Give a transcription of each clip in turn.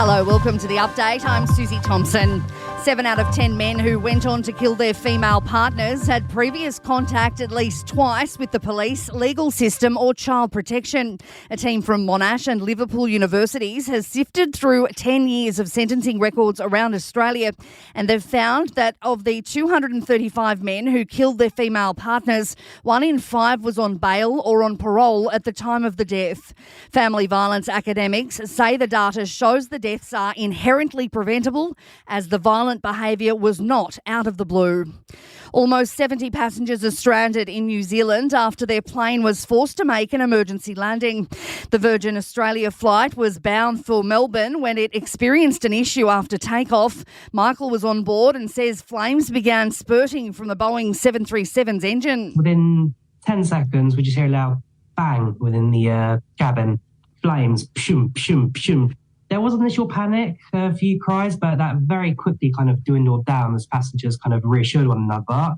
Hello, welcome to the update. I'm Susie Thompson. 7 out of 10 men who went on to kill their female partners had previous contact at least twice with the police, legal system or child protection. A team from Monash and Liverpool universities has sifted through 10 years of sentencing records around Australia, and they've found that of the 235 men who killed their female partners, 1 in 5 was on bail or on parole at the time of the death. Family violence academics say the data shows the deaths are inherently preventable, as the violent behaviour was not out of the blue. Almost 70 passengers are stranded in New Zealand after their plane was forced to make an emergency landing. The Virgin Australia flight was bound for Melbourne when it experienced an issue after takeoff. Michael was on board and says flames began spurting from the Boeing 737's engine. Within 10 seconds, we just hear a loud bang within the cabin. Flames, pshum, pshum, pshum. There was initial panic, a few cries, but that very quickly kind of dwindled down as passengers kind of reassured one another.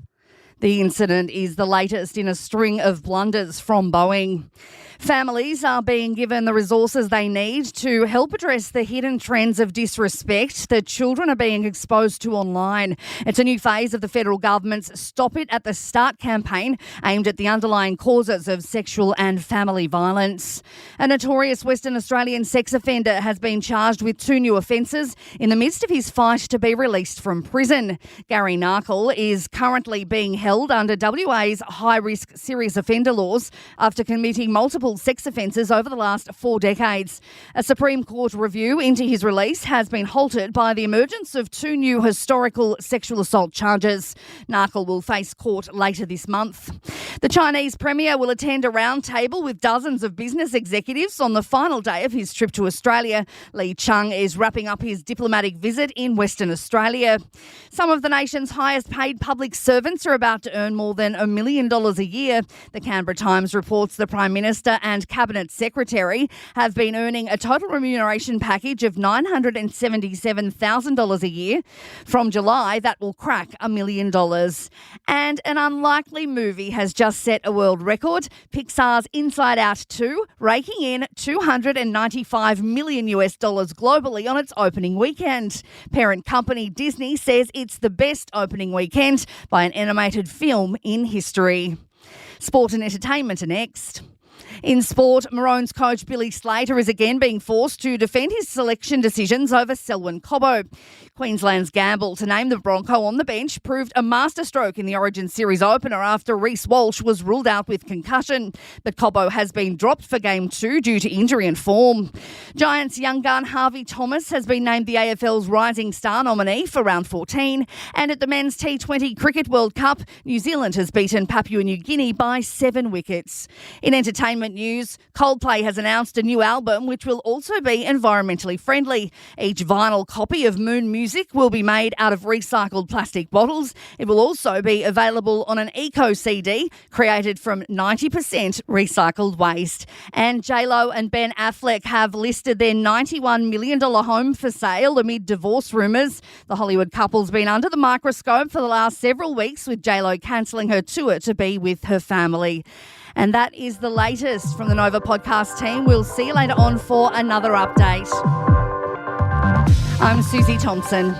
The incident is the latest in a string of blunders from Boeing. Families are being given the resources they need to help address the hidden trends of disrespect that children are being exposed to online. It's a new phase of the federal government's Stop It at the Start campaign aimed at the underlying causes of sexual and family violence. A notorious Western Australian sex offender has been charged with 2 new offences in the midst of his fight to be released from prison. Gary Narkle is currently being held under WA's high-risk serious offender laws after committing multiple sex offences over the last 4 decades. A Supreme Court review into his release has been halted by the emergence of 2 new historical sexual assault charges. Narkle will face court later this month. The Chinese Premier will attend a roundtable with dozens of business executives on the final day of his trip to Australia. Li Chung is wrapping up his diplomatic visit in Western Australia. Some of the nation's highest paid public servants are about to earn more than $1 million a year. The Canberra Times reports the Prime Minister and Cabinet Secretary have been earning a total remuneration package of $977,000 a year. From July, that will crack $1 million. And an unlikely movie has just set a world record. Pixar's Inside Out 2 raking in $295 million globally on its opening weekend. Parent company Disney says it's the best opening weekend by an animated film in history. Sport and entertainment are next. In sport, Maroons coach Billy Slater is again being forced to defend his selection decisions over Selwyn Cobbo. Queensland's gamble to name the Bronco on the bench proved a masterstroke in the Origin Series opener after Reece Walsh was ruled out with concussion. But Cobbo has been dropped for Game 2 due to injury and form. Giants young gun Harvey Thomas has been named the AFL's Rising Star nominee for round 14. And at the Men's T20 Cricket World Cup, New Zealand has beaten Papua New Guinea by 7 wickets. In entertainment news, Coldplay has announced a new album which will also be environmentally friendly. Each vinyl copy of Moon Music will be made out of recycled plastic bottles. It will also be available on an eco CD created from 90% recycled waste. And J-Lo and Ben Affleck have listed their $91 million home for sale amid divorce rumours. The Hollywood couple's been under the microscope for the last several weeks, with J-Lo cancelling her tour to be with her family. And that is the latest from the Nova podcast team. We'll see you later on for another update. I'm Susie Thompson.